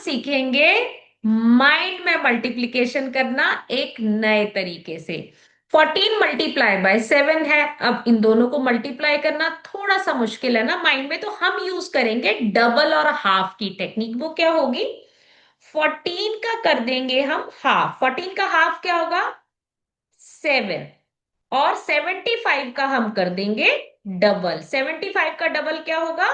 सीखेंगे माइंड में मल्टीप्लिकेशन करना एक नए तरीके से। 14 × 7 है। अब इन दोनों को मल्टीप्लाई करना थोड़ा सा मुश्किल है ना माइंड में, तो हम यूज करेंगे डबल और हाफ की टेक्निक। वो क्या होगी? 14 का कर देंगे हम हाफ। 14 का हाफ क्या होगा? 7। और 75 का हम कर देंगे डबल। 75 का डबल क्या होगा?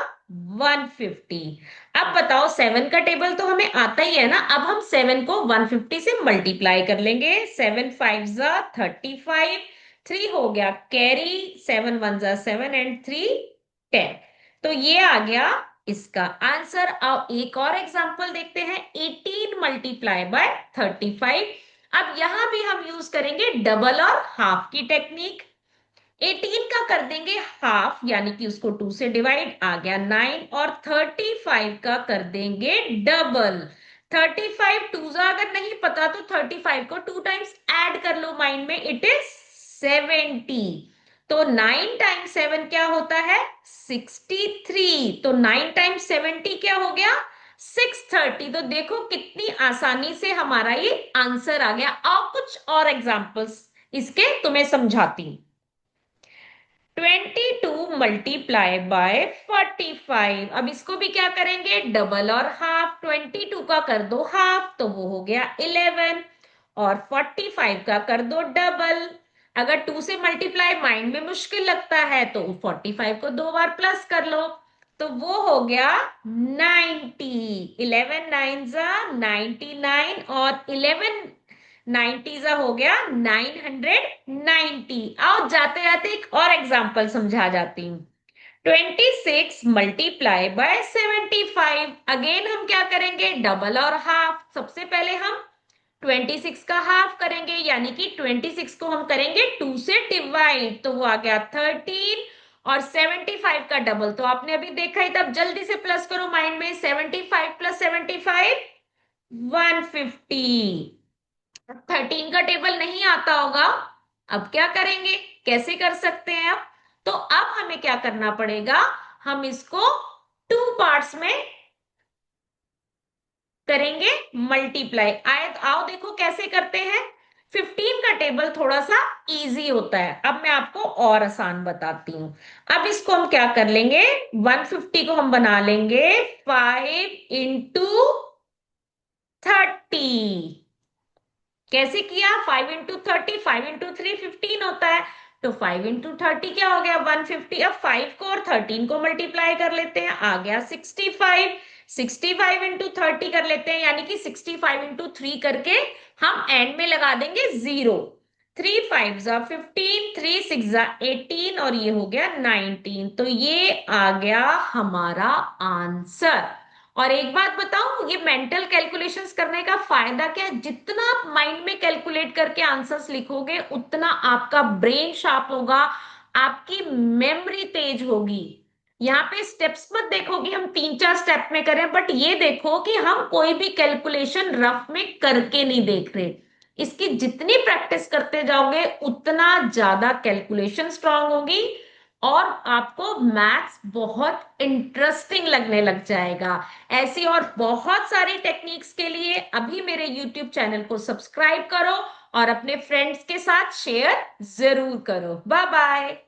150। अब बताओ, 7 का टेबल तो हमें आता ही है ना। अब हम 7 को 150 से मल्टीप्लाई कर लेंगे। 7 5 × 35, 3 हो गया कैरी, 7 1 × 7 एंड 3 10। तो ये आ गया इसका आंसर। अब एक और एग्जांपल देखते हैं। 18 × 35। अब यहां भी हम यूज करेंगे डबल और हाफ की टेक्निक। 18 का कर देंगे हाफ, यानी कि उसको 2 से डिवाइड, आ गया 9। और 35 का कर देंगे डबल। 35 टूजा अगर नहीं पता तो 35 को 2 टाइम्स ऐड कर लो माइंड में, इट इज 70। तो 9 × 7 क्या होता है? 63। तो 9 × 70 क्या हो गया? 630। तो देखो कितनी आसानी से हमारा ये आंसर आ गया। और कुछ और एग्जांपल्स इसके तुम्हें समझाती हूं। 22 × 45। अब इसको भी क्या करेंगे? डबल और हाफ। 22 का कर दो हाफ तो वो हो गया 11। और 45 का कर दो डबल। अगर 2 से मल्टीप्लाई माइंड में मुश्किल लगता है तो 45 को 2 बार प्लस कर लो, तो वो हो गया 90। 11 9 99 और 11 90 सा हो गया 990। आओ जाते जाते एक और एग्जांपल समझा जाती हूँ। 26 × 75। अगेन हम क्या करेंगे? डबल और हाफ। सबसे पहले हम 26 का हाफ करेंगे, यानी कि 26 को हम करेंगे 2 से डिवाइड, तो वो आ गया 13। और 75 का डबल तो आपने अभी देखा ही, तब जल्दी से प्लस करो माइंड में। 75 + 75 150। 13 का टेबल नहीं आता होगा, अब क्या करेंगे? कैसे कर सकते हैं अब? तो अब हमें क्या करना पड़ेगा? हम इसको 2 पार्ट्स में करेंगे मल्टीप्लाई। आए आओ देखो कैसे करते हैं। 15 का टेबल थोड़ा सा इजी होता है, अब मैं आपको और आसान बताती हूँ। अब इसको हम क्या कर लेंगे? 150 को हम बना लेंगे 5 × 30। कैसे किया? 5 × 30, 5 × 3 15 होता है। तो 5 × 30 क्या हो गया? 150। अब 5 को और 13 को मल्टीप्लाई कर लेते हैं, आ गया 65। 65 × 30 कर लेते हैं, यानी कि 65 × 3 करके हम एंड में लगा देंगे 0। 3 5 15, 3 6 18 और ये हो गया 19। तो ये आ गया हमारा आंसर। और एक बात बताऊं, ये मेंटल कैलकुलेशंस करने का फायदा क्या है? जितना आप माइंड में कैलकुलेट करके आंसर्स लिखोगे उतना आपका ब्रेन शार्प होगा, आपकी मेमोरी तेज होगी। यहाँ पे स्टेप्स मत देखो कि हम 3 4 स्टेप में करें, बट ये देखो कि हम कोई भी कैलकुलेशन रफ में करके नहीं देख रहे। इसकी जितनी प्रैक्टिस करते जाओगे उतना ज्यादा कैलकुलेशन स्ट्रांग होगी और आपको मैथ्स बहुत इंटरेस्टिंग लगने लग जाएगा। ऐसी और बहुत सारी टेक्निक्स के लिए अभी मेरे यूट्यूब चैनल को सब्सक्राइब करो और अपने फ्रेंड्स के साथ शेयर जरूर करो। Bye bye.